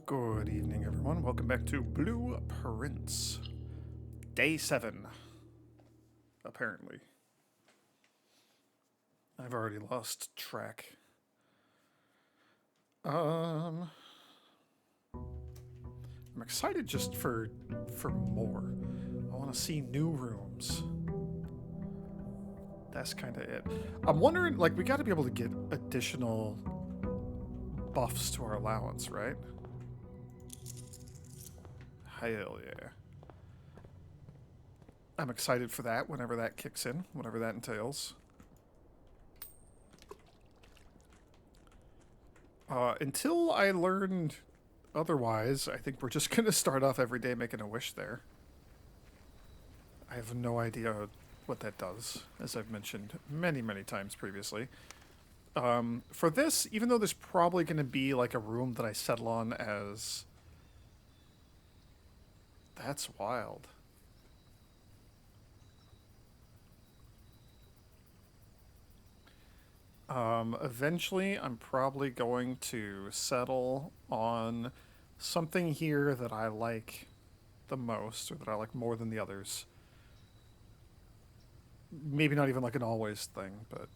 Good evening, everyone. Welcome back to Blue Prince. Day 7, apparently. I've already lost track. I'm excited just for more. I want to see new rooms. That's kind of it. I'm wondering, like, we got to be able to get additional buffs to our allowance, right? Hell yeah. I'm excited for that whenever that kicks in, whatever that entails. Until I learned otherwise, I think we're just going to start off every day making a wish there. I have no idea what that does, as I've mentioned many, many times previously. For this, even though there's probably going to be like a room that I settle on as... That's wild. Eventually, I'm probably going to settle on something here that I like the most, or that I like more than the others. Maybe not even like an always thing, but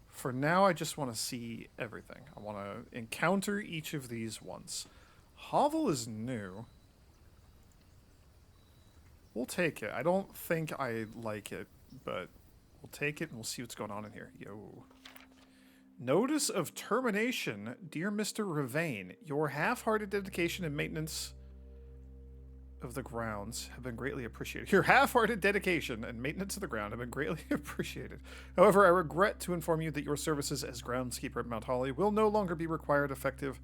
for now, I just want to see everything. I want to encounter each of these once. Hovel is new. We'll take it. I don't think I like it, but we'll take it and we'll see what's going on in here. Yo. Notice of termination, dear Mr. Ravain. Your half-hearted dedication and maintenance of the grounds have been greatly appreciated. Your half-hearted dedication and maintenance of the ground have been greatly appreciated. However, I regret to inform you that your services as groundskeeper at Mount Holly will no longer be required effective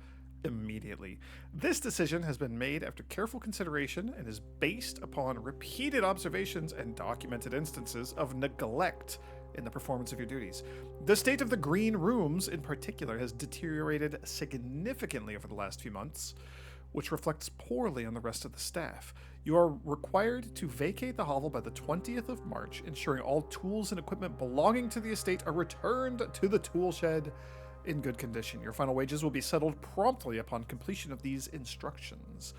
immediately. This decision has been made after careful consideration and is based upon repeated observations and documented instances of neglect in the performance of your duties. The state of the green rooms, in particular, has deteriorated significantly over the last few months, which reflects poorly on the rest of the staff. You are required to vacate the hovel by the 20th of March, ensuring all tools and equipment belonging to the estate are returned to the tool shed in good condition. Your final wages will be settled promptly upon completion of these instructions.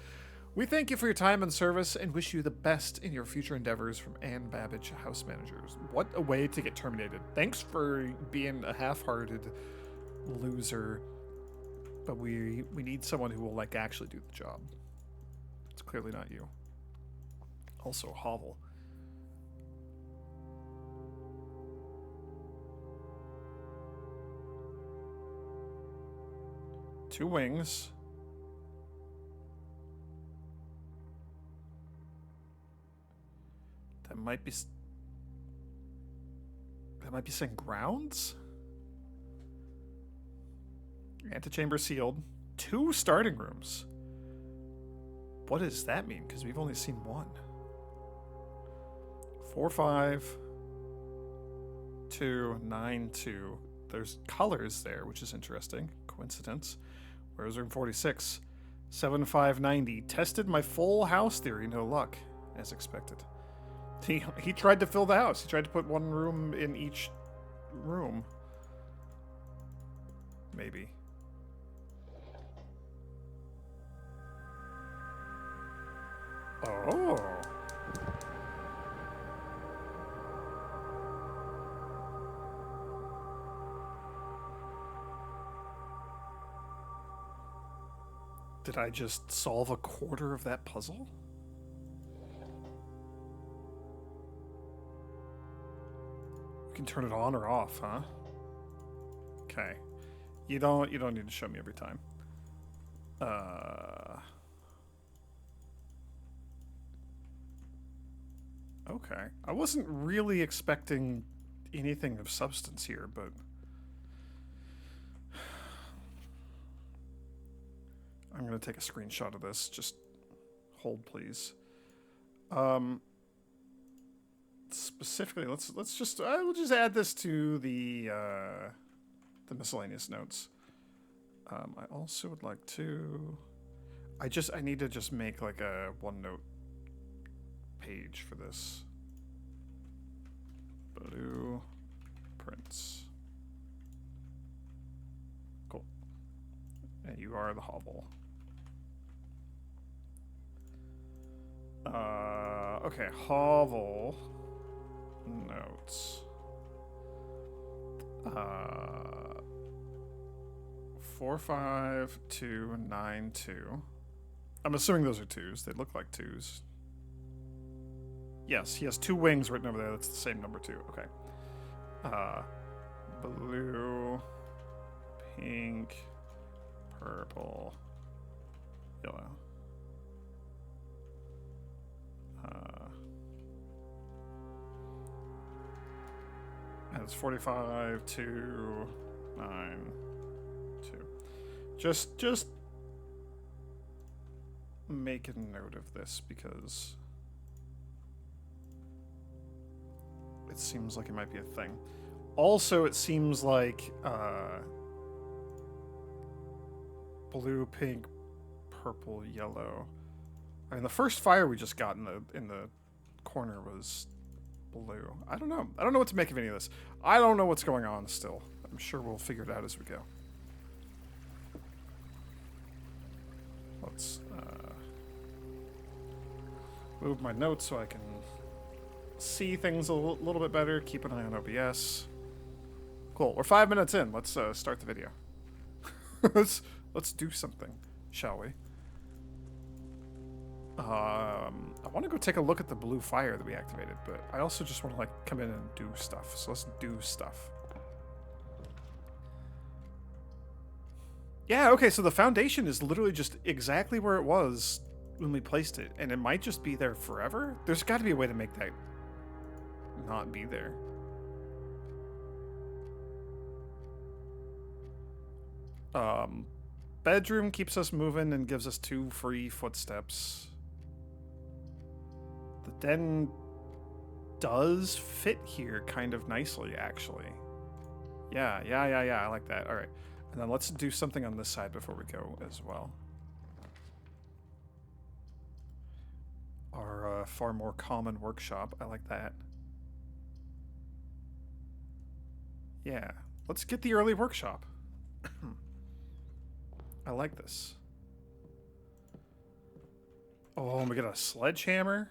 We thank you for your time and service and wish you the best in your future endeavors from Ann Babbage, House Managers. What a way to get terminated. Thanks for being a half-hearted loser, but we need someone who will, like, actually do the job. It's clearly not you. Also, hovel. Two wings. That might be saying grounds? Antechamber sealed. 2 starting rooms. What does that mean? Because we've only seen 1. 4, 5, 2, 9, 2. There's colors there, which is interesting. Coincidence. Where's room 46? 7, 5, 90. Tested my full house theory. No luck, as expected. He tried to fill the house. He tried to put 1 room in each room. Maybe. Oh. Did I just solve a quarter of that puzzle? We can turn it on or off, huh? Okay. You don't need to show me every time. Okay. I wasn't really expecting anything of substance here, but I'm going to take a screenshot of this. Just hold, please. Specifically, let's just we'll just add this to the miscellaneous notes. I also would like to. I need to just make like a OneNote page for this. Blue Prince. Cool. And you are the hovel. Okay, hovel notes. 45292. I'm assuming those are twos. They look like twos. Yes, he has 2 wings written over there. That's the same number 2. Okay. Blue, pink, purple, yellow. And it's 45292. Just make a note of this because it seems like it might be a thing. Also, it seems like blue, pink, purple, yellow. I mean, the first fire we just got in the corner was blue. I don't know. I don't know what to make of any of this. I don't know what's going on still. I'm sure we'll figure it out as we go. Let's move my notes so I can see things a little bit better. Keep an eye on OBS. Cool. We're 5 minutes in. Let's start the video. let's do something, shall we? I want to go take a look at the blue fire that we activated, but I also just want to like come in and do stuff. So let's do stuff. Yeah, okay, so the foundation is literally just exactly where it was when we placed it, and it might just be there forever. There's got to be a way to make that not be there. Bedroom keeps us moving and gives us 2 free footsteps. The den does fit here kind of nicely, actually. Yeah, I like that. All right. And then let's do something on this side before we go as well. Our far more common workshop. I like that. Yeah. Let's get the early workshop. I like this. Oh, and we got a sledgehammer.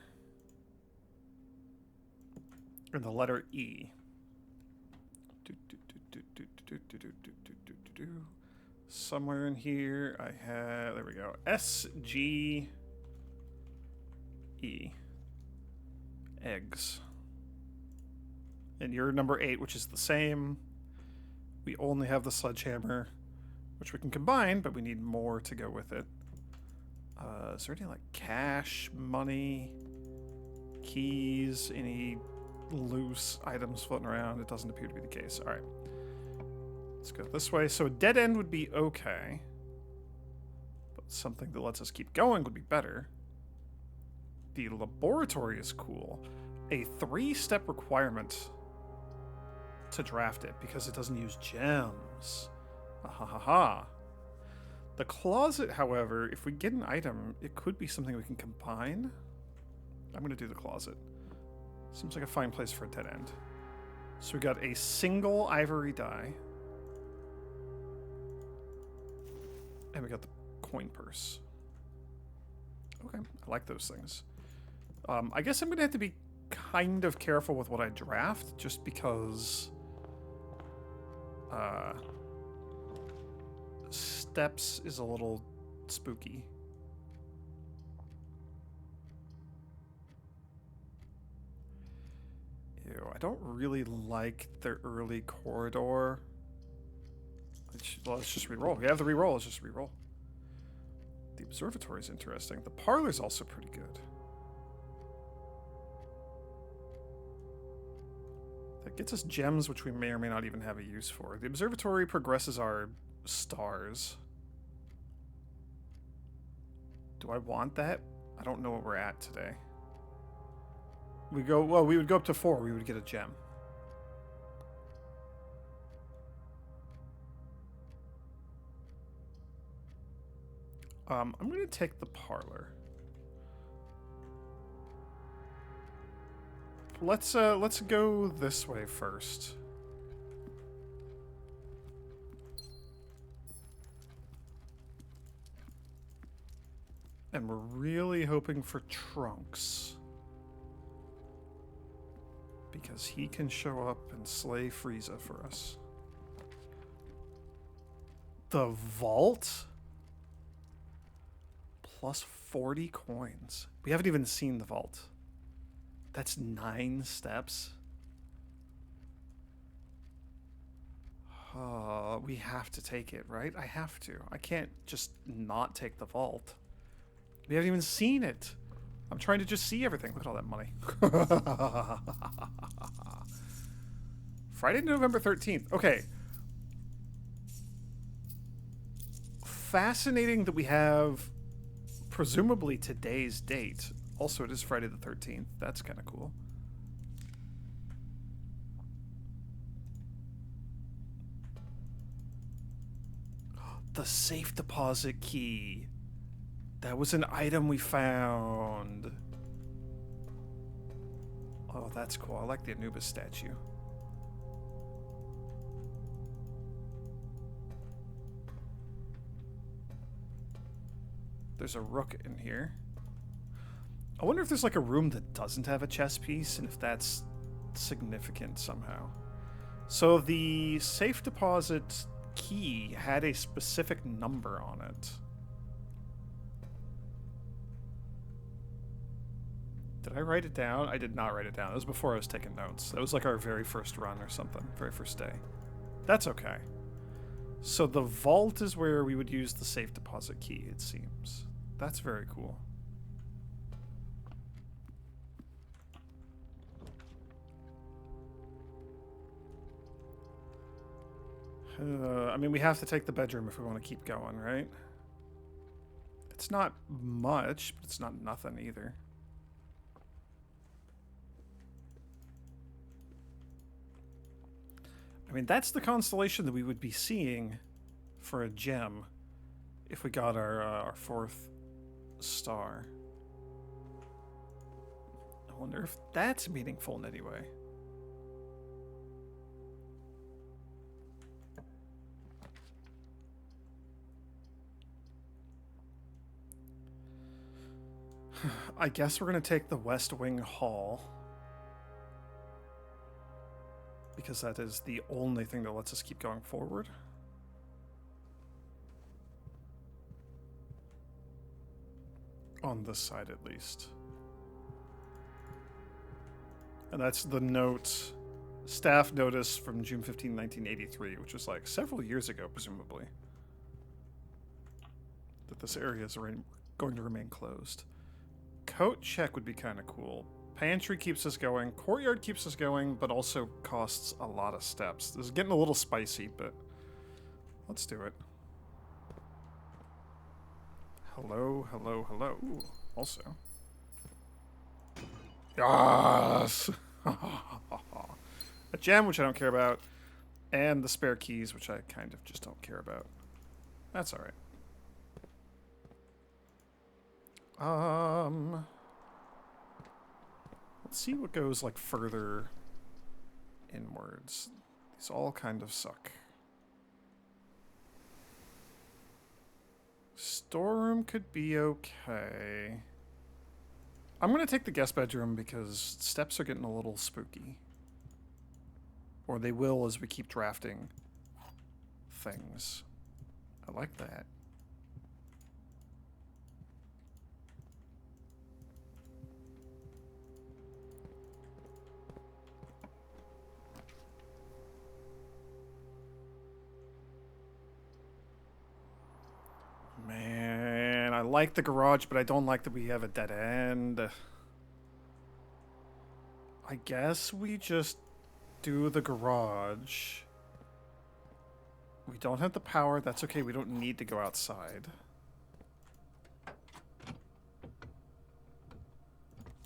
And the letter E. Somewhere in here I have, there we go, SGE. Eggs. And you're number 8, which is the same. We only have the sledgehammer, which we can combine, but we need more to go with it. Is there any like cash, money, keys, any loose items floating around? It doesn't appear to be the case. All right. Let's go this way. So a dead end would be okay. But something that lets us keep going would be better. The laboratory is cool. A 3-step requirement to draft it because it doesn't use gems. Ha. The closet, however, if we get an item, it could be something we can combine. I'm going to do the closet. Seems like a fine place for a dead end. So we got a single ivory die. And we got the coin purse. Okay, I like those things. I guess I'm going to have to be kind of careful with what I draft, just because steps is a little spooky. Ew, I don't really like the early corridor. Let's just reroll. We have the reroll. Let's just reroll. The observatory is interesting. The parlor's also pretty good. That gets us gems, which we may or may not even have a use for. The observatory progresses our stars. Do I want that? I don't know what we're at today. We would go up to 4. We would get a gem. I'm going to take the parlor. Let's go this way first. And we're really hoping for Trunks. Because he can show up and slay Frieza for us. The vault? Plus 40 coins. We haven't even seen the vault. That's 9 steps. We have to take it, right? I have to. I can't just not take the vault. We haven't even seen it. I'm trying to just see everything. Look at all that money. Friday, November 13th. Okay. Fascinating that we have presumably today's date. Also, it is Friday the 13th. That's kind of cool. The safe deposit key. That was an item we found. Oh, that's cool. I like the Anubis statue. There's a rook in here. I wonder if there's like a room that doesn't have a chess piece and if that's significant somehow. So the safe deposit key had a specific number on it. Did I write it down? I did not write it down. That was before I was taking notes. That was like our very first run or something. Very first day. That's okay. So the vault is where we would use the safe deposit key, it seems. That's very cool. I mean, we have to take the bedroom if we want to keep going, right? It's not much, but it's not nothing either. I mean, that's the constellation that we would be seeing for a gem if we got our 4th star. I wonder if that's meaningful in any way. I guess we're going to take the West Wing Hall. Because that is the only thing that lets us keep going forward. On this side, at least. And that's the note, staff notice from June 15, 1983, which was like several years ago, presumably. That this area is going to remain closed. Coat check would be kind of cool. Pantry keeps us going. Courtyard keeps us going, but also costs a lot of steps. This is getting a little spicy, but let's do it. Hello, hello, hello. Ooh, also. Yes! A gem, which I don't care about. And the spare keys, which I kind of just don't care about. That's alright. Let's see what goes like further inwards. These all kind of suck. Storeroom could be okay. I'm gonna take the guest bedroom because steps are getting a little spooky. Or they will as we keep drafting things. I like that. Man, I like the garage, but I don't like that we have a dead end. I guess we just do the garage. We don't have the power. That's okay. We don't need to go outside.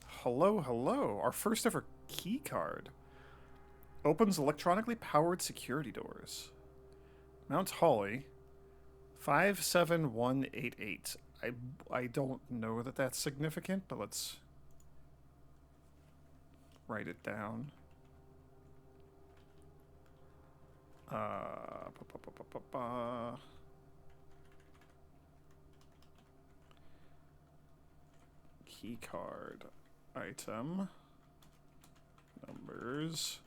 Hello, hello. Our first ever key card. Opens electronically powered security doors. Mount Holly. 57188. I don't know that that's significant, but let's write it down. Key card. Item. Numbers.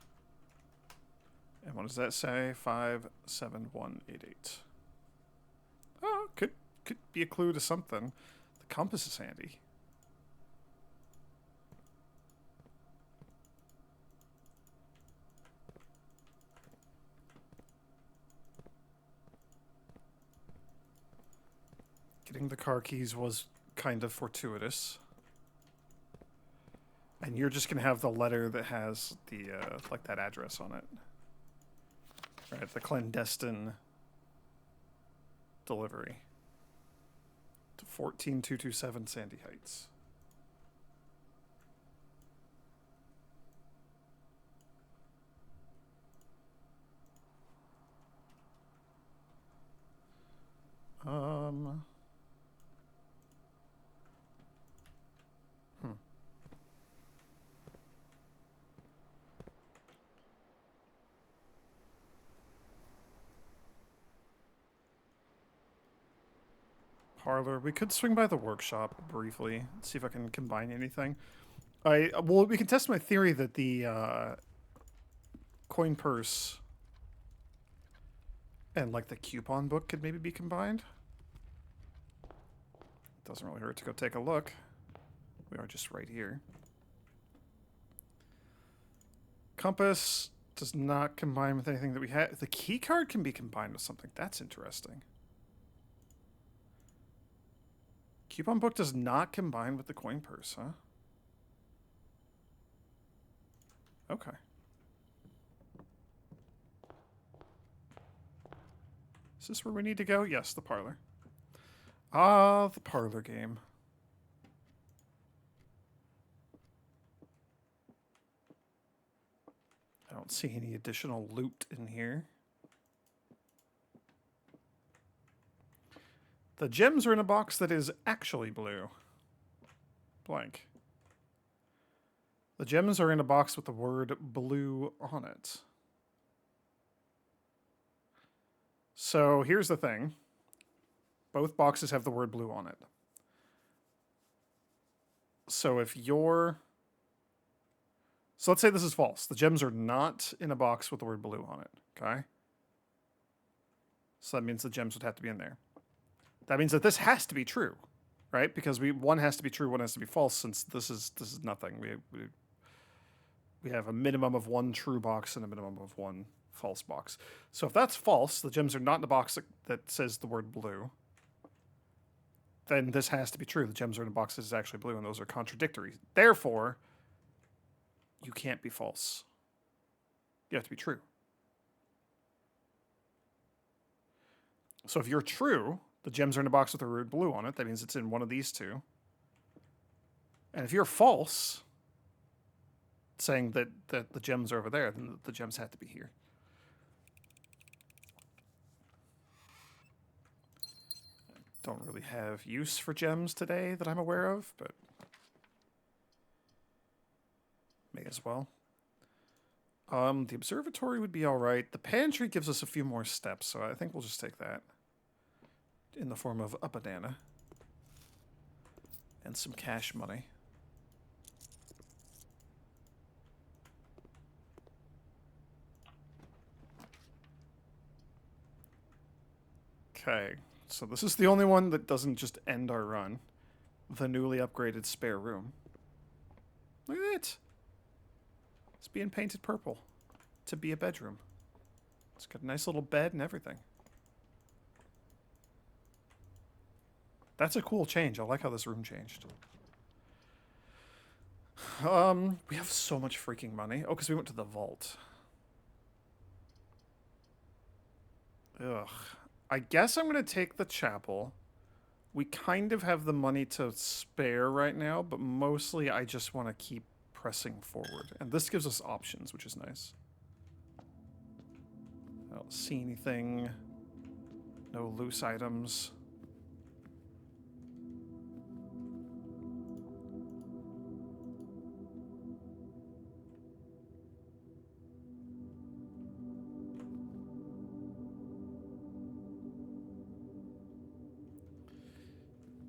And what does that say? 57188. Oh, could be a clue to something. The compass is handy. Getting the car keys was kind of fortuitous. And you're just gonna have the letter that has the like that address on it. Right, the clandestine delivery to 14227 Sandy Heights. Parlor. We could swing by the workshop briefly, see if I can combine anything. Well, we can test my theory that the coin purse and like the coupon book could maybe be combined. Doesn't really hurt to go take a look. We are just right here. Compass does not combine with anything that we had. The key card can be combined with something. That's interesting. Coupon book does not combine with the coin purse, huh? Okay. Is this where we need to go? Yes, the parlor. Ah, the parlor game. I don't see any additional loot in here. The gems are in a box that is actually blue. Blank. The gems are in a box with the word blue on it. So here's the thing. Both boxes have the word blue on it. So if you're... So let's say this is false. The gems are not in a box with the word blue on it, okay? So that means the gems would have to be in there. That means that this has to be true, right? Because one has to be true, one has to be false, since this is nothing. We have a minimum of one true box and a minimum of one false box. So if that's false, the gems are not in the box that says the word blue, then this has to be true. The gems are in a box that is actually blue, and those are contradictory. Therefore, you can't be false. You have to be true. So if you're true, the gems are in a box with the word blue on it. That means it's in one of these two. And if you're false, saying that the gems are over there, then the gems have to be here. Don't really have use for gems today that I'm aware of, but may as well. The observatory would be all right. The pantry gives us a few more steps, so I think we'll just take that in the form of a banana and some cash money. Okay, so this is the only one that doesn't just end our run. The newly upgraded spare room. Look at it. It's being painted purple to be a bedroom. It's got a nice little bed and everything. That's a cool change. I like how this room changed. We have so much freaking money. Oh, because we went to the vault. Ugh. I guess I'm going to take the chapel. We kind of have the money to spare right now, but mostly I just want to keep pressing forward. And this gives us options, which is nice. I don't see anything. No loose items.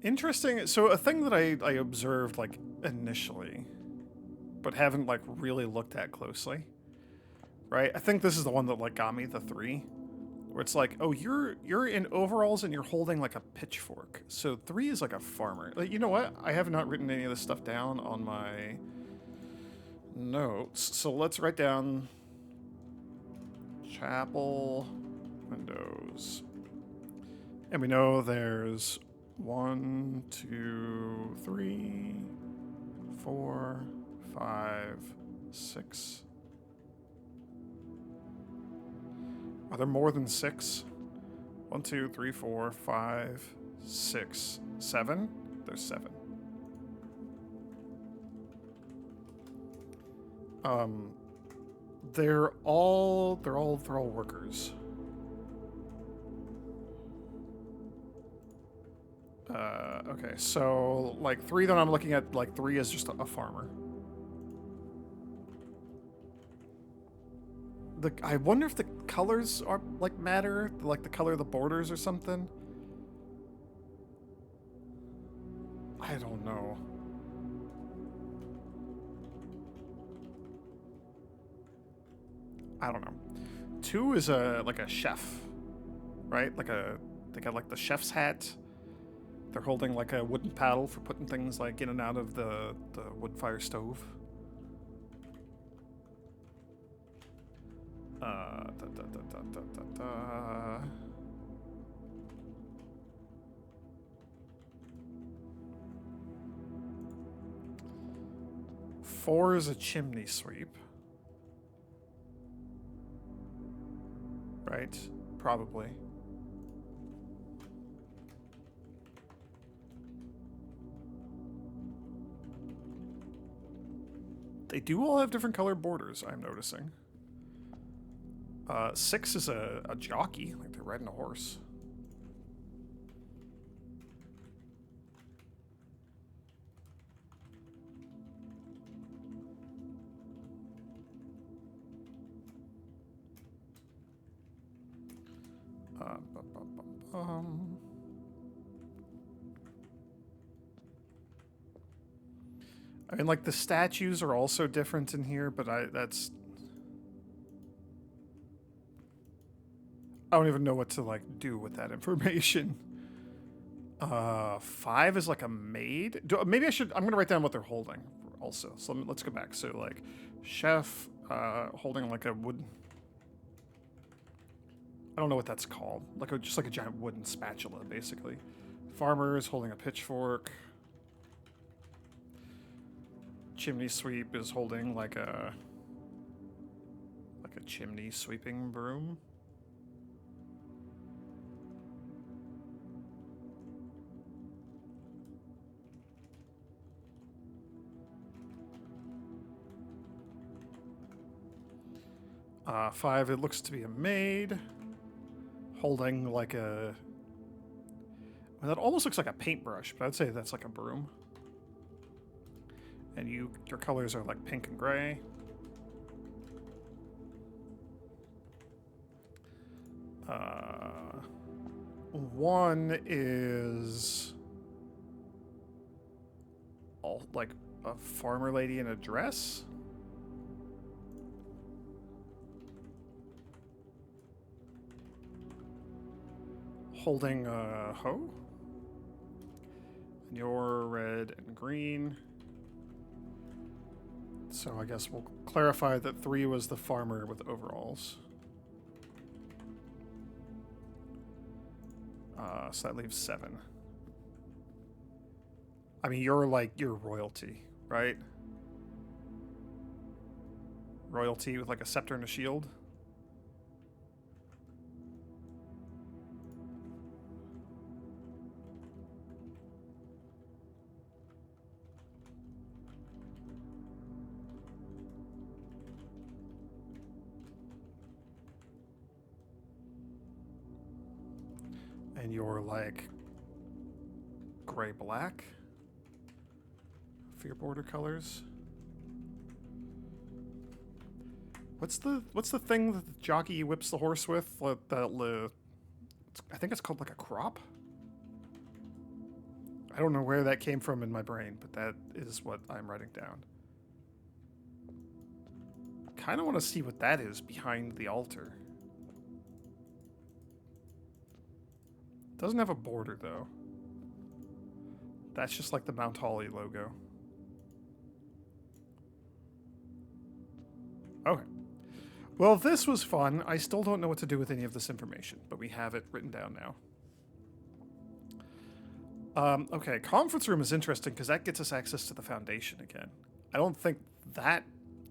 Interesting. So a thing that I observed like initially, but haven't like really looked at closely, right? I think this is the one that like got me, the 3, where it's like, oh, you're in overalls and you're holding like a pitchfork. So 3 is like a farmer. Like, you know what? I have not written any of this stuff down on my notes. So let's write down chapel windows. And we know there's 1, 2, 3, 4, 5, 6. Are there more than 6? 1, 2, 3, 4, 5, 6, 7? There's 7. They're all workers. Okay, so like 3 that I'm looking at, like 3 is just a farmer. I wonder if the colors are like matter, like the color of the borders or something. I don't know. I don't know. 2 is like a chef, right? They got like the chef's hat. They're holding like a wooden paddle for putting things like in and out of the wood fire stove. Four is a chimney sweep. Right? Probably. They do all have different colored borders, I'm noticing. 6 is a jockey, like they're riding a horse. I mean, like the statues are also different in here, but I don't even know what to like do with that information. 5 is like a maid. Maybe I'm gonna write down what they're holding also. So let's go back. So like chef holding like a wood. I don't know what that's called. Just like a giant wooden spatula, basically. Farmer is holding a pitchfork. Chimney sweep is holding like a chimney sweeping broom. Five, it looks to be a maid holding like a. Well, that almost looks like a paintbrush, but I'd say that's like a broom. And your colors are like pink and gray. One is all like a farmer lady in a dress. Holding a hoe. And you're red and green. So I guess we'll clarify that 3 was the farmer with overalls. So that leaves 7. I mean, you're royalty, right? Royalty with like a scepter and a shield. And you're like gray black for your border colors. What's the thing that the jockey whips the horse with? I think it's called like a crop. I don't know where that came from in my brain, but that is what I'm writing down. Kind of want to see what that is behind the altar. Doesn't have a border, though. That's just like the Mount Holly logo. Okay. Well, this was fun. I still don't know what to do with any of this information, but we have it written down now. Okay, conference room is interesting because that gets us access to the foundation again. I don't think that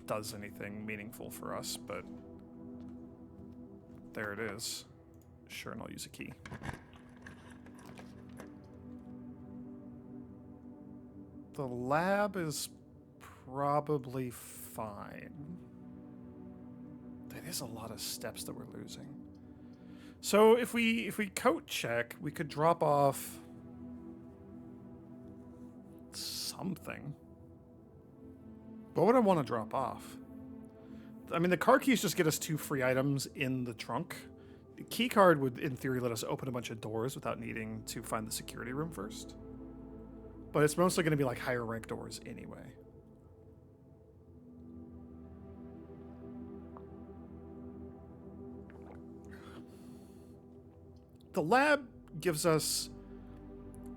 does anything meaningful for us, but there it is. Sure, and I'll use a key. The lab is probably fine. That is a lot of steps that we're losing. So if we coat check, we could drop off something. What would I want to drop off? I mean, the car keys just get us 2 free items in the trunk. The key card would, in theory, let us open a bunch of doors without needing to find the security room first. But it's mostly going to be like higher rank doors anyway. The lab gives us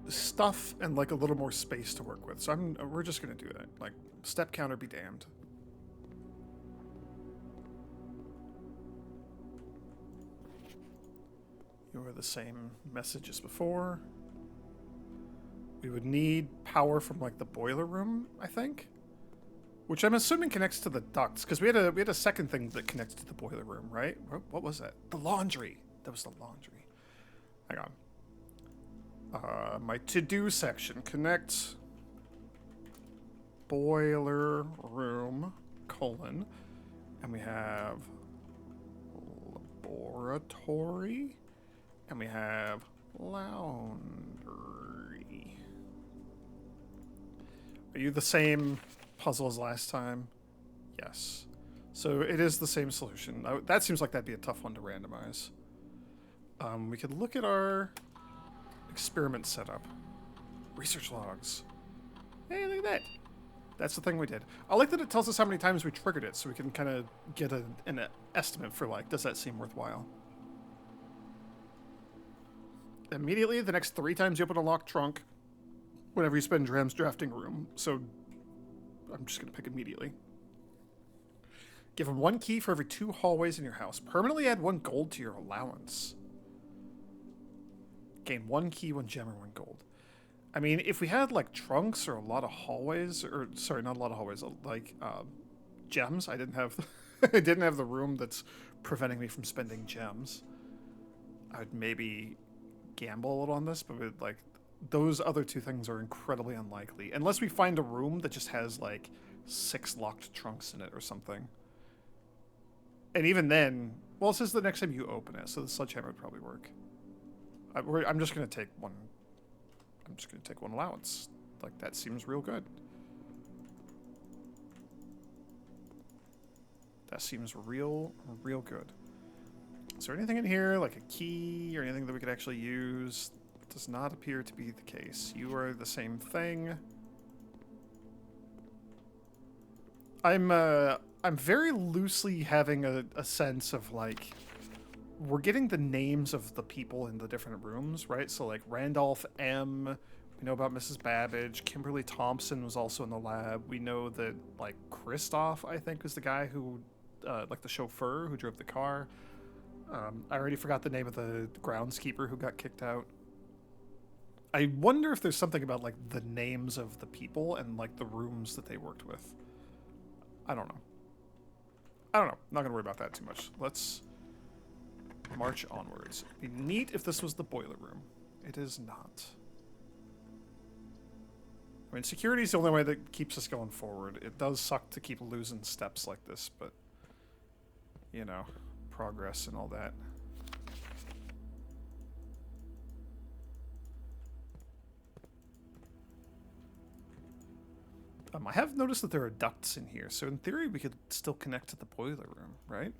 stuff and like a little more space to work with. So we're just going to do that. Like, step counter be damned. You are the same message as before. We would need power from like the boiler room, I think, which I'm assuming connects to the ducts because we had a second thing that connects to the boiler room, right? What was that? The laundry. That was the laundry. Hang on. My to-do section. Connect boiler room, colon. And we have laboratory. And we have laundry. Are you the same puzzle as last time? Yes. So it is the same solution. That seems like that'd be a tough one to randomize. We could look at our experiment setup. Research logs. Hey, look at that. That's the thing we did. I like that it tells us how many times we triggered it, so we can kind of get an estimate for, like, does that seem worthwhile? Immediately, the next 3 times you open a locked trunk, whenever you spend Dram's drafting room. So I'm just going to pick immediately. Give him 1 key for every 2 hallways in your house. Permanently add 1 gold to your allowance. Gain 1 key, 1 gem, or 1 gold. I mean, if we had, like, trunks or a lot of hallways, or, sorry, not a lot of hallways, like, gems. I didn't have I didn't have the room that's preventing me from spending gems. I would maybe gamble a little on this, but with, like, those other 2 things are incredibly unlikely. Unless we find a room that just has, like, 6 locked trunks in it or something. And even then, well, it says the next time you open it, so the sledgehammer would probably work. I'm just going to take 1. I'm just going to take 1 allowance. Like, that seems real good. That seems real good. Is there anything in here, like a key or anything that we could actually use? Does not appear to be the case. You are the same thing. I'm very loosely having a sense of, like, we're getting the names of the people in the different rooms, right? So, like, Randolph M. We know about Mrs. Babbage. Kimberly Thompson was also in the lab. We know that, like, Christoph, I think, was the guy who, like, the chauffeur who drove the car. I already forgot the name of the groundskeeper who got kicked out. I wonder if there's something about, like, the names of the people and, like, the rooms that they worked with. I don't know. Not gonna worry about that too much. Let's march onwards. It'd be neat if this was the boiler room. It is not. I mean, security is the only way that keeps us going forward. It does suck to keep losing steps like this, but, you know, progress and all that. I have noticed that there are ducts in here, so in theory we could still connect to the boiler room, right?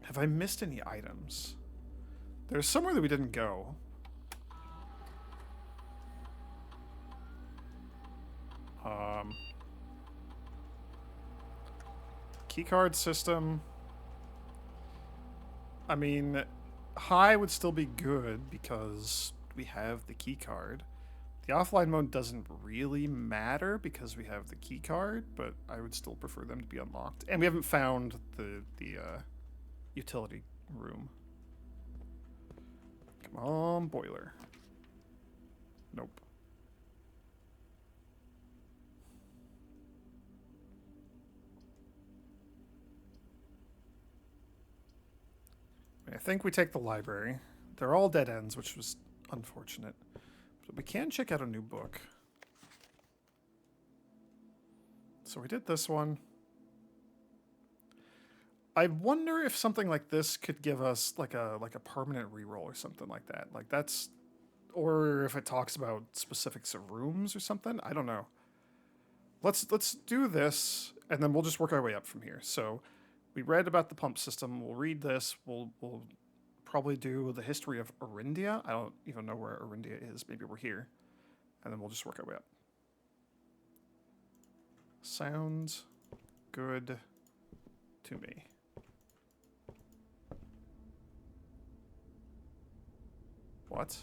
Have I missed any items? There's somewhere that we didn't go. Keycard system. I mean, high would still be good because we have the keycard. The offline mode doesn't really matter because we have the keycard, but I would still prefer them to be unlocked. And we haven't found the utility room. Come on, boiler. Nope. I think we take the library. They're all dead ends, which was unfortunate. But we can check out a new book. So we did this one. I wonder if something like this could give us like a permanent reroll or something like that. Like that's, or if it talks about specifics of rooms or something. I don't know. Let's do this, and then we'll just work our way up from here. So we read about the pump system. We'll read this. We'll probably do the history of Orindia. I don't even know where Orindia is. Maybe we're here. And then we'll just work our way up. Sounds good to me. What?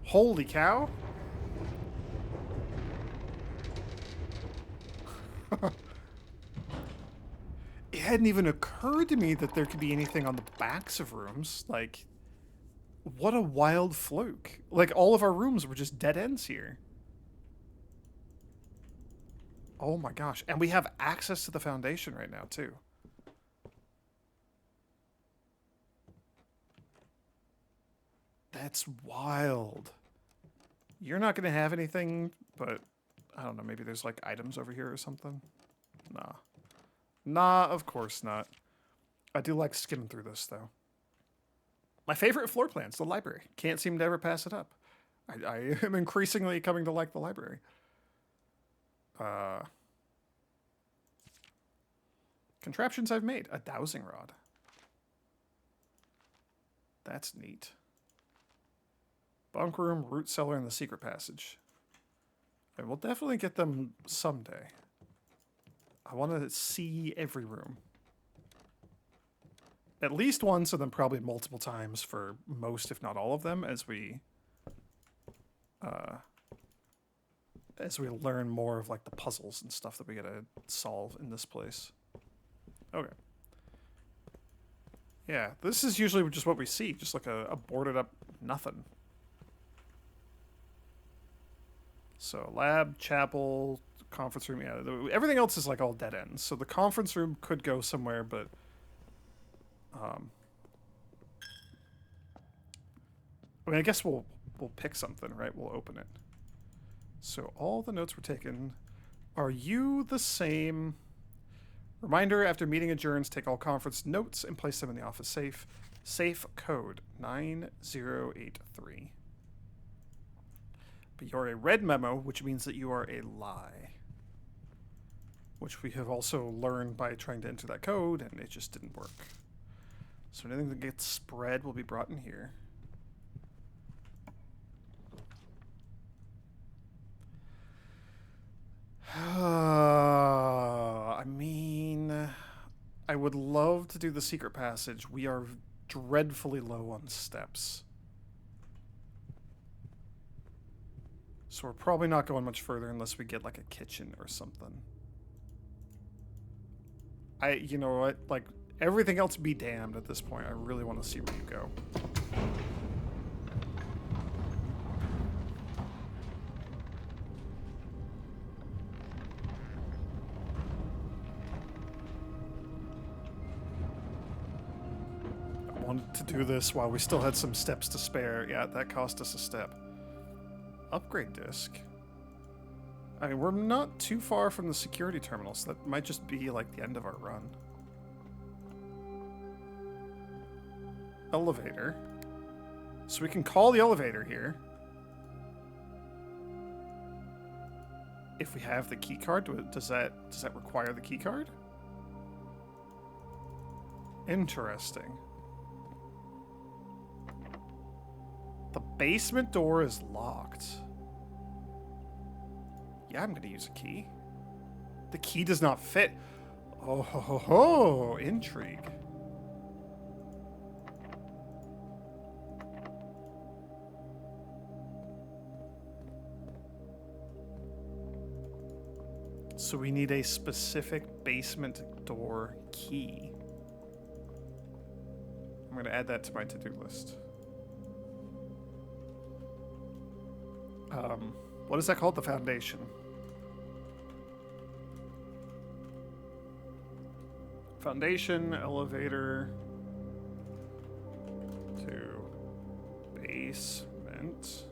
Holy cow! It hadn't even occurred to me that there could be anything on the backs of rooms. Like, what a wild fluke. Like, all of our rooms were just dead ends here. Oh my gosh. And we have access to the foundation right now, too. That's wild. You're not going to have anything, but I don't know, maybe there's like items over here or something? Nah. Nah, of course not. I do like skimming through this, though. My favorite floor plan's the library. Can't seem to ever pass it up. I am increasingly coming to like the library. Contraptions I've made. A dowsing rod. That's neat. Bunk room, root cellar, and the secret passage. I will definitely get them someday. I want to see every room. At least once, and then probably multiple times for most, if not all of them, as we learn more of like the puzzles and stuff that we gotta solve in this place. Okay. Yeah, this is usually just what we see, just like a boarded up nothing. So lab, chapel, conference room, yeah, everything else is like all dead ends. So the conference room could go somewhere, but I mean, I guess we'll pick something, right? We'll open it. So all the notes were taken. Are you the same? Reminder, after meeting adjourns, take all conference notes and place them in the office safe. Safe code 9083. But you're a red memo, which means that you are a lie. Which we have also learned by trying to enter that code, and it just didn't work. So anything that gets spread will be brought in here. I mean, I would love to do the secret passage. We are dreadfully low on steps. So we're probably not going much further unless we get like a kitchen or something. You know what? Like, everything else be damned at this point. I really want to see where you go. I wanted to do this while we still had some steps to spare. Yeah, that cost us a step. Upgrade disc. I mean, we're not too far from the security terminal, so that might just be like the end of our run. Elevator. So we can call the elevator here. If we have the key card, does that require the key card? Interesting. The basement door is locked. Yeah, I'm going to use a key. The key does not fit. Oh, ho, ho, ho. Intrigue. So we need a specific basement door key. I'm going to add that to my to-do list. What is that called? The foundation. Foundation, elevator to basement.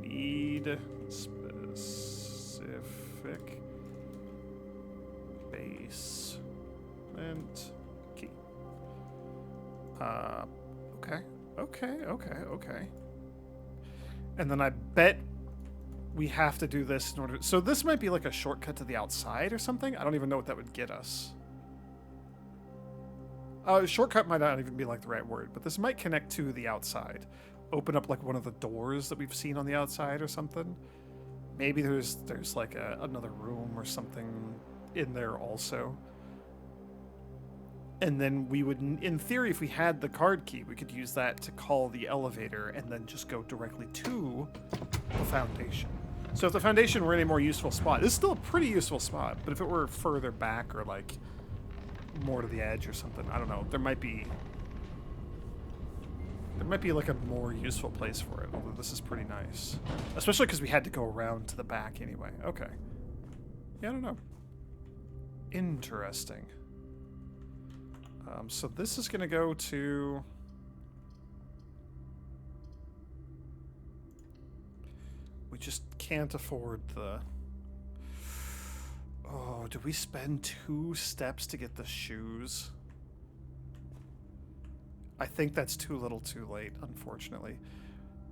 Need specific basement key. Okay. And then I bet we have to do this in order... So this might be like a shortcut to the outside or something? I don't even know what that would get us. Shortcut might not even be like the right word, but this might connect to the outside. Open up like one of the doors that we've seen on the outside or something. Maybe there's like another room or something in there also. And then we would, in theory, if we had the card key, we could use that to call the elevator and then just go directly to the foundation. So if the foundation were in a more useful spot, this is still a pretty useful spot, but if it were further back or like more to the edge or something, I don't know, there might be like a more useful place for it, although this is pretty nice. Especially because we had to go around to the back anyway. Okay. Yeah, I don't know. Interesting. So this is going to go to... We just can't afford the... Oh, did we spend 2 steps to get the shoes? I think that's too little too late, unfortunately.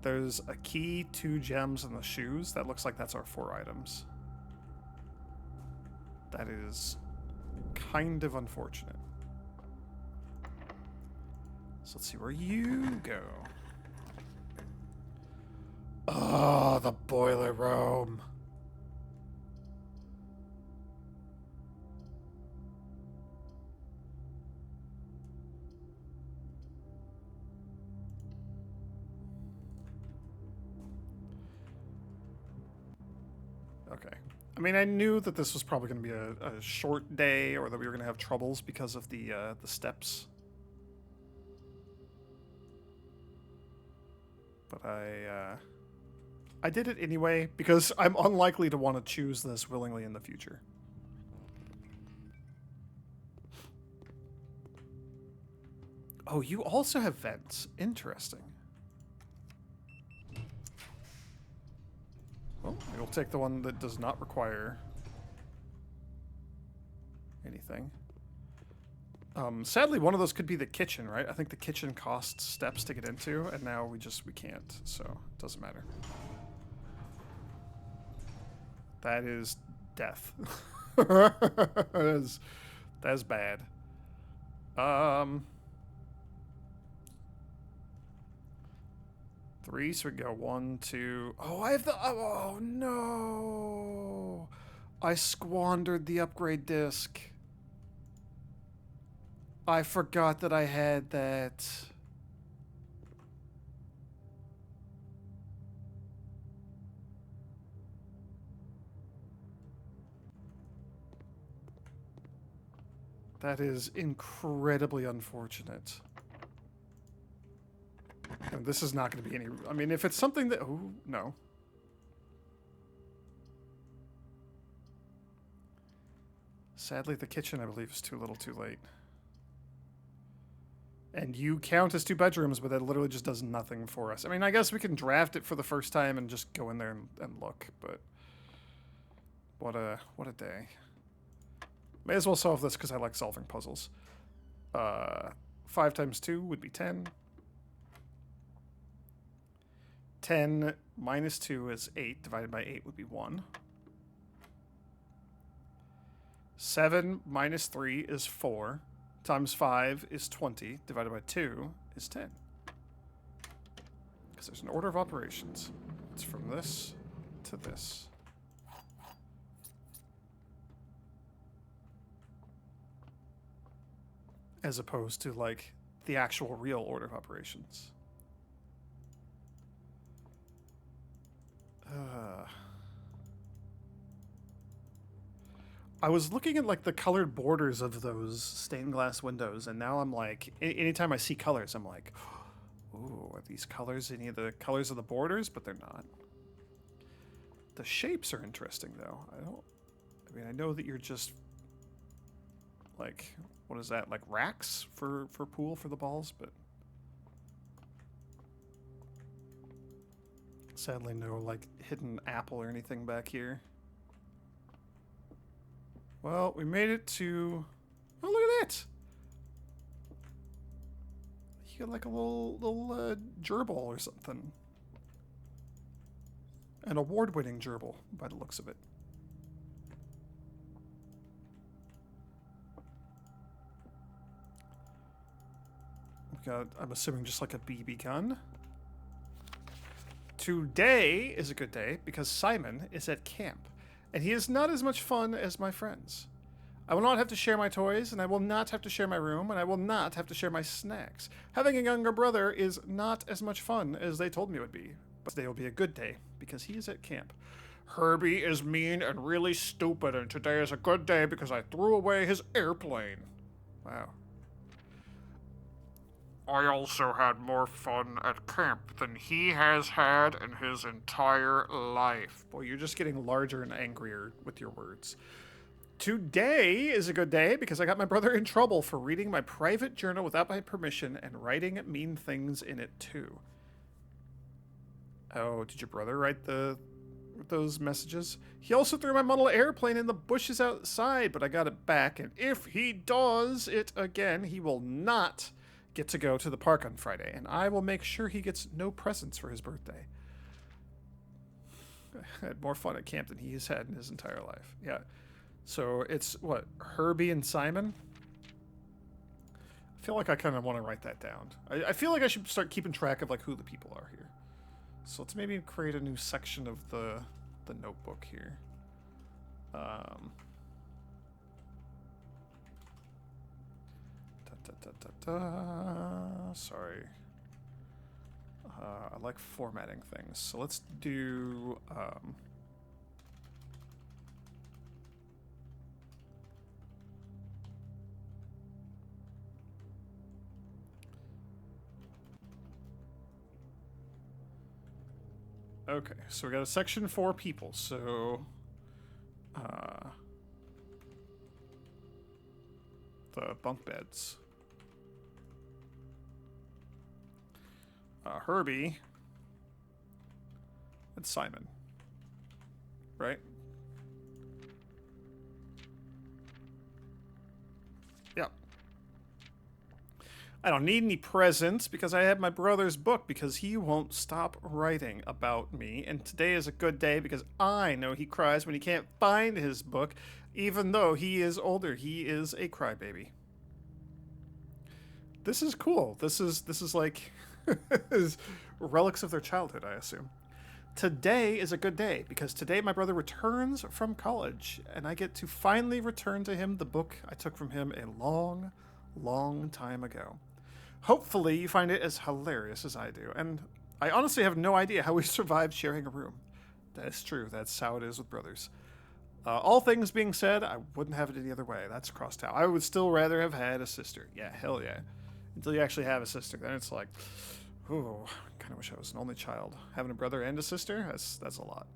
There's a key, 2 gems, and the shoes. That looks like that's our 4 items. That is kind of unfortunate. So let's see where you go. Oh, the boiler room. Okay. I mean, I knew that this was probably going to be a short day, or that we were going to have troubles because of the steps. But I did it anyway, because I'm unlikely to want to choose this willingly in the future. Oh, you also have vents. Interesting. Well, we'll take the one that does not require anything. Sadly, one of those could be the kitchen, right? I think the kitchen costs steps to get into, and now we can't, so it doesn't matter. That is death. that is bad. 3, so we go 1, 2. Oh, I have the... Oh, no. I squandered the upgrade disc. I forgot that I had that. That is incredibly unfortunate. And this is not going to be any... I mean, if it's something that... Oh, no. Sadly, the kitchen, I believe, is too little too late. And you count as 2 bedrooms, but that literally just does nothing for us. I mean, I guess we can draft it for the first time and just go in there and look, but... What a day. May as well solve this because I like solving puzzles. 5 times 2 would be 10. 10 minus 2 is 8. Divided by 8 would be 1. 7 minus 3 is 4. times 5 is 20, divided by 2 is 10. Because there's an order of operations. It's from this to this. As opposed to, like, the actual real order of operations. I was looking at, like, the colored borders of those stained glass windows, and now I'm like, anytime I see colors, I'm like, ooh, are these colors any of the colors of the borders? But they're not. The shapes are interesting, though. I mean, I know that you're just, like, what is that? Like racks for pool for the balls, but sadly no, like, hidden apple or anything back here. Well, we made it to... Oh, look at that! You got like a little gerbil or something. An award-winning gerbil, by the looks of it. We've got, I'm assuming, just like a BB gun. Today is a good day because Simon is at camp. And he is not as much fun as my friends. I will not have to share my toys, and I will not have to share my room, and I will not have to share my snacks. Having a younger brother is not as much fun as they told me it would be. But today will be a good day, because he is at camp. Herbie is mean and really stupid, and today is a good day because I threw away his airplane. Wow. I also had more fun at camp than he has had in his entire life. Boy, you're just getting larger and angrier with your words. Today is a good day because I got my brother in trouble for reading my private journal without my permission and writing mean things in it too. Oh, did your brother write those messages? He also threw my model airplane in the bushes outside, but I got it back, and if he does it again, he will not get to go to the park on Friday, and I will make sure he gets no presents for his birthday. I had more fun at camp than he has had in his entire life. Yeah. So it's, what, Herbie and Simon? I feel like I kind of want to write that down. I feel like I should start keeping track of, like, who the people are here. So let's maybe create a new section of the notebook here. Sorry. I like formatting things. So let's do... Okay, so we got a section for people, so... the bunk beds. Herbie and Simon, right? Yeah. I don't need any presents because I have my brother's book because he won't stop writing about me. And today is a good day because I know he cries when he can't find his book, even though he is older. He is a crybaby. This is cool. This is like relics of their childhood, I assume. Today is a good day because today my brother returns from college and I get to finally return to him the book I took from him a long, long time ago. Hopefully you find it as hilarious as I do. And I honestly have no idea how we survived sharing a room. That's true. That's how it is with brothers. All things being said, I wouldn't have it any other way. That's crossed out. I would still rather have had a sister. Yeah, hell yeah. Until you actually have a sister. Then it's like, ooh, kind of wish I was an only child. Having a brother and a sister, that's a lot.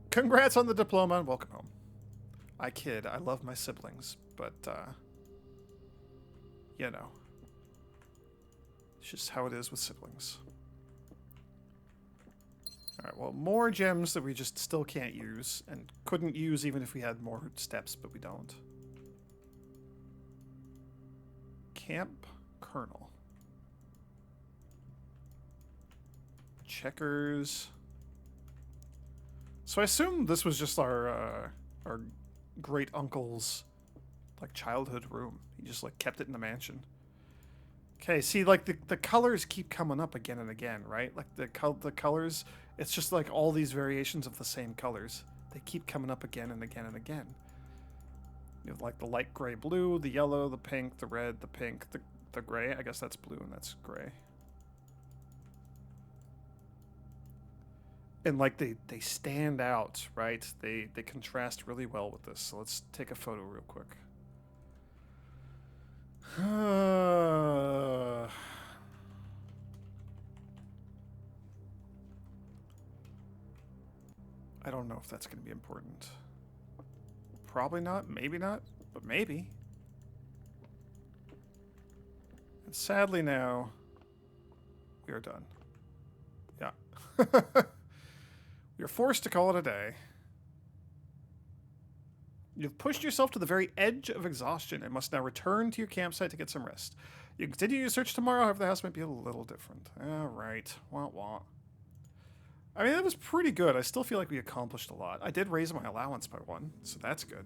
Congrats on the diploma and welcome home. I kid. I love my siblings, but, you know. It's just how it is with siblings. Alright, well, more gems that we just still can't use, and couldn't use even if we had more steps, but we don't. Camp Colonel. Checkers. So I assume this was just our great uncle's like childhood room. He just like kept it in the mansion. Okay, see, like the colors keep coming up again and again, right? Like the colors, it's just like all these variations of the same colors. They keep coming up again and again and again. You have like the light gray blue, the yellow, the pink, the red, the pink, the gray. I guess that's blue and that's gray. And like they stand out, right? They contrast really well with this. So let's take a photo real quick. I don't know if that's going to be important. Probably not, maybe not, but maybe. And sadly now, we are done. Yeah. You're forced to call it a day. You've pushed yourself to the very edge of exhaustion and must now return to your campsite to get some rest. You can continue your search tomorrow, however the house might be a little different. Alright, wah. I mean, that was pretty good. I still feel like we accomplished a lot. I did raise my allowance by 1, so that's good.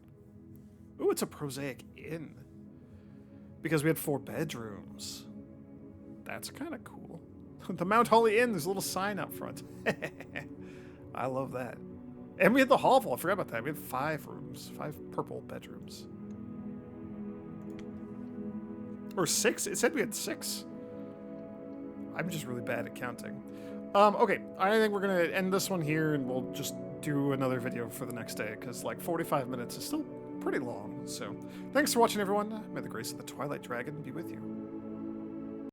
Ooh, it's a prosaic inn. Because we had 4 bedrooms. That's kind of cool. The Mount Holly Inn, there's a little sign up front. I love that. And we had the hovel. I forgot about that. We had 5 rooms. 5 purple bedrooms. Or 6? It said we had 6. I'm just really bad at counting. Okay, I think we're going to end this one here, and we'll just do another video for the next day, because like 45 minutes is still pretty long. So thanks for watching, everyone. May the grace of the Twilight Dragon be with you.